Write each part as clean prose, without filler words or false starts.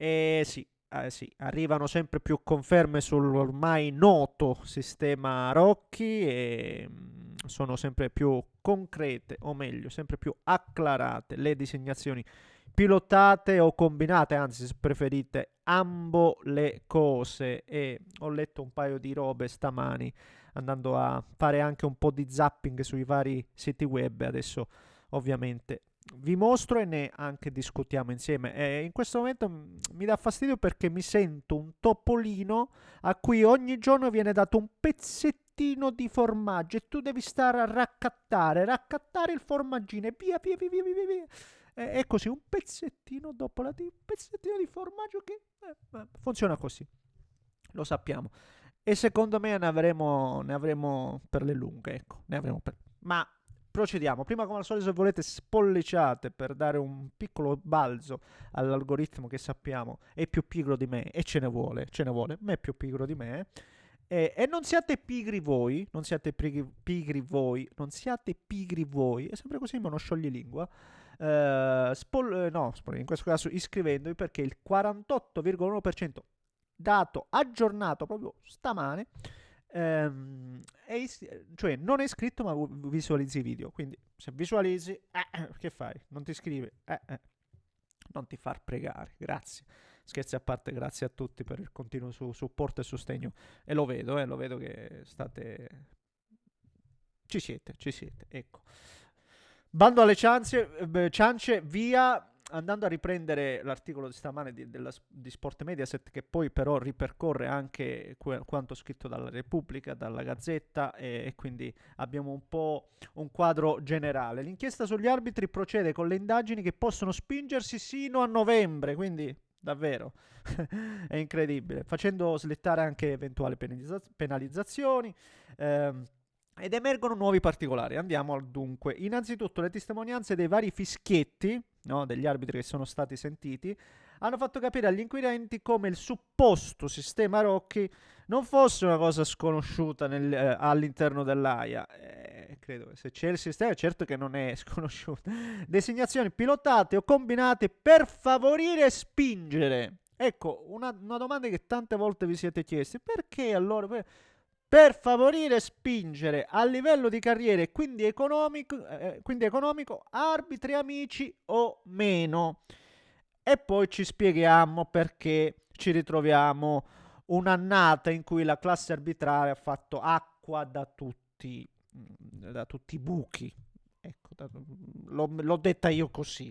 E sì, sì, arrivano sempre più conferme sull'ormai noto sistema Rocchi e sono sempre più concrete, o meglio, sempre più acclarate le designazioni pilotate o combinate, anzi se preferite ambo le cose. E ho letto un paio di robe stamani andando a fare anche un po' di zapping sui vari siti web. Adesso ovviamente vi mostro e ne anche discutiamo insieme. E in questo momento mi dà fastidio perché mi sento un topolino a cui ogni giorno viene dato un pezzettino di formaggio e tu devi stare a raccattare il formaggino e via, via, via, via, via, via. E così un pezzettino dopo un pezzettino di formaggio che funziona così, lo sappiamo. E secondo me ne avremo per le lunghe, ecco, ne avremo per... Ma procediamo. Prima, come al solito, se volete, spolliciate per dare un piccolo balzo all'algoritmo che sappiamo è più pigro di me e ce ne vuole, ma è più pigro di me. E non siate pigri voi, non siate pigri voi, non siate pigri voi, è sempre così, ma non sciogli lingua. No, in questo caso iscrivendovi perché il 48,1% dato aggiornato proprio stamane cioè non è iscritto ma visualizzi i video, quindi se visualizzi che fai? Non ti iscrivi? Non ti far pregare, grazie. Scherzi a parte, grazie a tutti per il continuo supporto e sostegno. E lo vedo che state... ci siete, ecco. Bando alle ciance, via. Andando a riprendere l'articolo di stamane di Sport Mediaset, che poi però ripercorre anche quanto scritto dalla Repubblica, dalla Gazzetta, e quindi abbiamo un po' un quadro generale. L'inchiesta sugli arbitri procede con le indagini che possono spingersi sino a novembre, quindi davvero è incredibile, facendo slittare anche eventuali penalizzazioni. ehm, ed emergono nuovi particolari. Andiamo al dunque. Innanzitutto le testimonianze dei vari fischietti, no, degli arbitri che sono stati sentiti, hanno fatto capire agli inquirenti come il supposto sistema Rocchi non fosse una cosa sconosciuta all'interno dell'AIA. Credo che se c'è il sistema, certo che non è sconosciuto. Designazioni pilotate o combinate per favorire e spingere. Ecco, una domanda che tante volte vi siete chiesti. Perché allora... Per favorire e spingere a livello di carriera e quindi economico arbitri amici o meno. E poi ci spieghiamo perché ci ritroviamo un'annata in cui la classe arbitrale ha fatto acqua da tutti i buchi. Ecco, l'ho detta io così.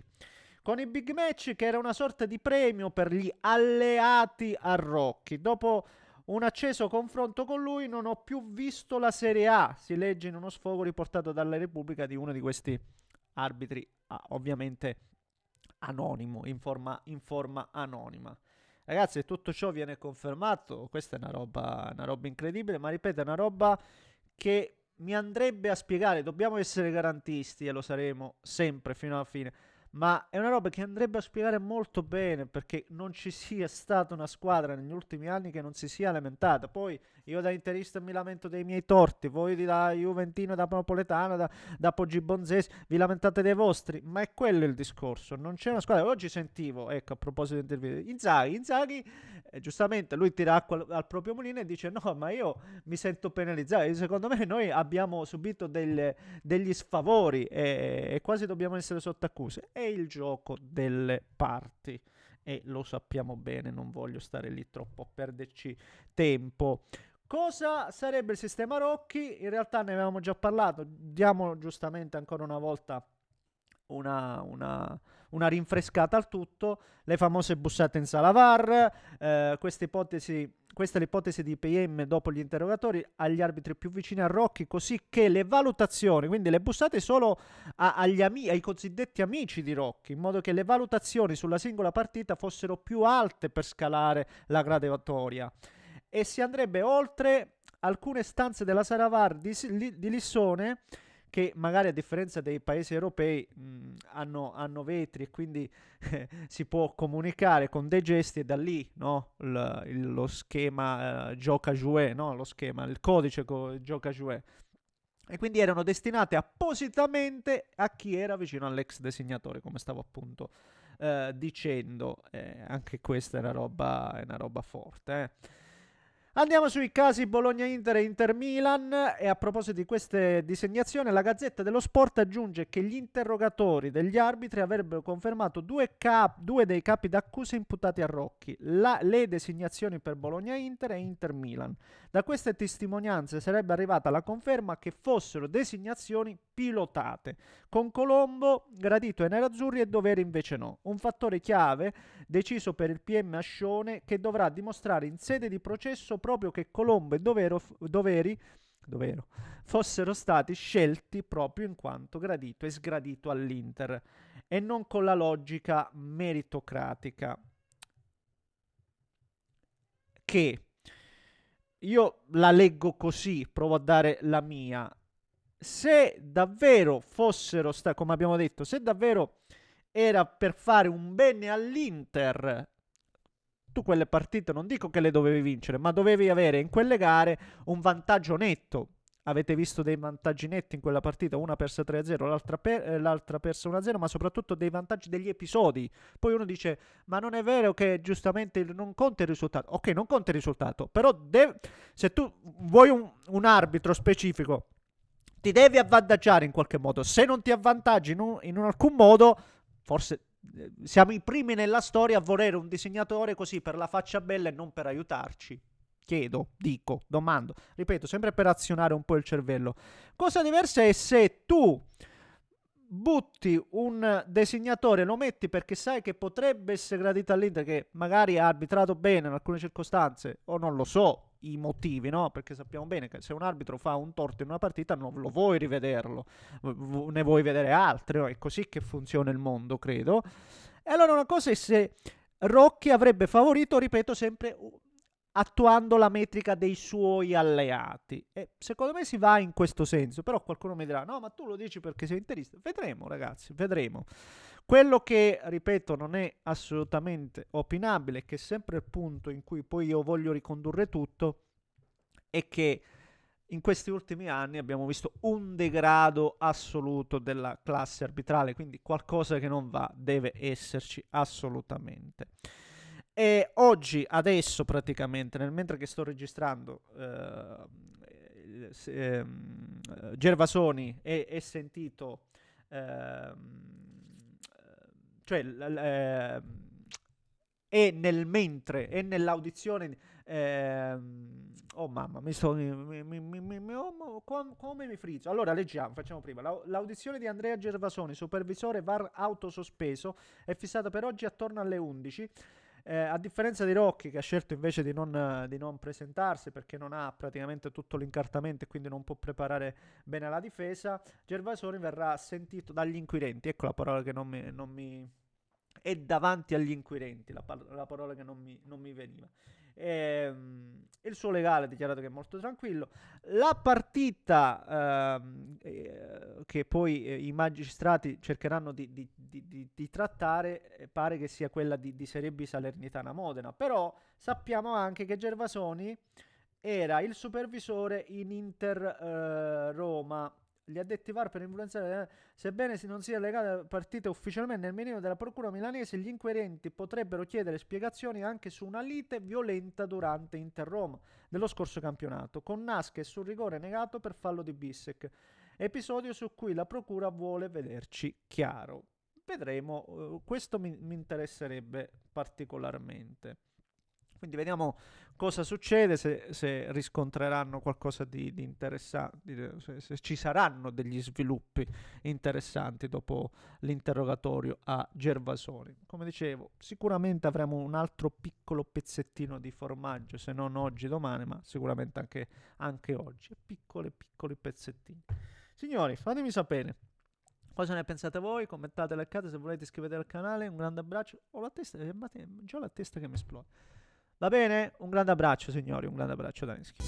Con i big match che era una sorta di premio per gli alleati a Rocky. Dopo un acceso confronto con lui non ho più visto la Serie A, si legge in uno sfogo riportato dalla Repubblica di uno di questi arbitri, ovviamente anonimo, in forma anonima. Ragazzi, se tutto ciò viene confermato, questa è una roba incredibile, ma ripeto, è una roba che mi andrebbe a spiegare, dobbiamo essere garantisti e lo saremo sempre fino alla fine, ma è una roba che andrebbe a spiegare molto bene perché non ci sia stata una squadra negli ultimi anni che non si sia lamentata. Poi io da interista mi lamento dei miei torti, voi da Juventino, da Napoletano, da Poggi Bonzesi vi lamentate dei vostri, ma è quello il discorso, non c'è una squadra. Oggi sentivo, ecco, a proposito di interviste, Inzaghi giustamente lui tira acqua al proprio mulino e dice no, ma io mi sento penalizzato. E secondo me noi abbiamo subito degli sfavori e quasi dobbiamo essere sotto accusa. È il gioco delle parti e lo sappiamo bene, non voglio stare lì troppo a perderci tempo. Cosa sarebbe il sistema Rocchi? In realtà ne avevamo già parlato, diamo giustamente ancora una volta una rinfrescata al tutto, le famose bussate in sala VAR, questa è l'ipotesi di PM dopo gli interrogatori agli arbitri più vicini a Rocchi, così che le valutazioni, quindi le bussate solo ai cosiddetti amici di Rocchi, in modo che le valutazioni sulla singola partita fossero più alte per scalare la graduatoria. E si andrebbe oltre alcune stanze della sala VAR di Lissone, che magari a differenza dei paesi europei hanno vetri e quindi si può comunicare con dei gesti e da lì, no? Lo schema gioca jouet, no? Il codice gioca jouet. E quindi erano destinate appositamente a chi era vicino all'ex designatore, come stavo appunto dicendo. Anche questa è una roba forte. Andiamo sui casi Bologna-Inter e Inter-Milan, e a proposito di queste disegnazioni, la Gazzetta dello Sport aggiunge che gli interrogatori degli arbitri avrebbero confermato due dei capi d'accusa imputati a Rocchi, le designazioni per Bologna-Inter e Inter-Milan. Da queste testimonianze sarebbe arrivata la conferma che fossero designazioni pilotate, con Colombo gradito ai nerazzurri e Doveri invece no. Un fattore chiave deciso per il PM Ascione, che dovrà dimostrare in sede di processo proprio che Colombo e Doveri fossero stati scelti proprio in quanto gradito e sgradito all'Inter, e non con la logica meritocratica. Che io la leggo così, provo a dare la mia. Se davvero fossero stati, come abbiamo detto, se davvero era per fare un bene all'Inter, tu quelle partite non dico che le dovevi vincere, ma dovevi avere in quelle gare un vantaggio netto. Avete visto dei vantaggi netti in quella partita, una persa 3-0, l'altra persa 1-0, ma soprattutto dei vantaggi degli episodi. Poi uno dice, ma non è vero che giustamente non conta il risultato. Ok, non conta il risultato, però se tu vuoi un arbitro specifico, ti devi avvantaggiare in qualche modo. Se non ti avvantaggi in alcun modo, forse siamo i primi nella storia a volere un disegnatore così per la faccia bella e non per aiutarci. Chiedo, dico, domando, ripeto, sempre per azionare un po' il cervello. Cosa diversa è se tu butti un designatore, lo metti perché sai che potrebbe essere gradito all'Inter, che magari ha arbitrato bene in alcune circostanze, o non lo so i motivi, no? Perché sappiamo bene che se un arbitro fa un torto in una partita non lo vuoi rivederlo, ne vuoi vedere altri, no? È così che funziona il mondo, credo. E allora una cosa è se Rocchi avrebbe favorito, ripeto sempre, attuando la metrica dei suoi alleati, e secondo me si va in questo senso. Però qualcuno mi dirà, no, ma tu lo dici perché sei interista. Vedremo, ragazzi, vedremo. Quello che, ripeto, non è assolutamente opinabile, che è sempre il punto in cui poi io voglio ricondurre tutto, è che in questi ultimi anni abbiamo visto un degrado assoluto della classe arbitrale, quindi qualcosa che non va deve esserci assolutamente. E oggi, adesso praticamente, mentre che sto registrando, Gervasoni è sentito, cioè è nel mentre, è nell'audizione, oh mamma, come mi frizzo. Allora leggiamo, facciamo prima. L'audizione di Andrea Gervasoni, supervisore VAR autosospeso, è fissata per oggi attorno alle 11. A differenza di Rocchi, che ha scelto invece di non presentarsi perché non ha praticamente tutto l'incartamento e quindi non può preparare bene la difesa, Gervasoni verrà sentito dagli inquirenti. Ecco la parola che non mi è davanti agli inquirenti, la parola che non mi veniva. Il suo legale ha dichiarato che è molto tranquillo. La partita che poi i magistrati cercheranno di trattare, pare che sia quella di Serie B Salernitana-Modena, però sappiamo anche che Gervasoni era il supervisore in Inter-Roma. Gli addetti VAR per influenzare, sebbene non sia legata a partite ufficialmente nel menino della procura milanese, gli inquirenti potrebbero chiedere spiegazioni anche su una lite violenta durante Inter-Roma dello scorso campionato, con Nasca e sul rigore negato per fallo di Bissek, episodio su cui la procura vuole vederci chiaro. Vedremo, questo mi interesserebbe particolarmente. Quindi vediamo cosa succede, se riscontreranno qualcosa di interessante, se ci saranno degli sviluppi interessanti dopo l'interrogatorio a Gervasoni. Come dicevo, sicuramente avremo un altro piccolo pezzettino di formaggio, se non oggi, domani, ma sicuramente anche oggi. Piccoli pezzettini. Signori, fatemi sapere cosa ne pensate voi, commentate, linkate, se volete iscrivetevi al canale. Un grande abbraccio. Ho la testa, già la testa che mi esplode. Va bene? Un grande abbraccio, signori, un grande abbraccio da Neschi.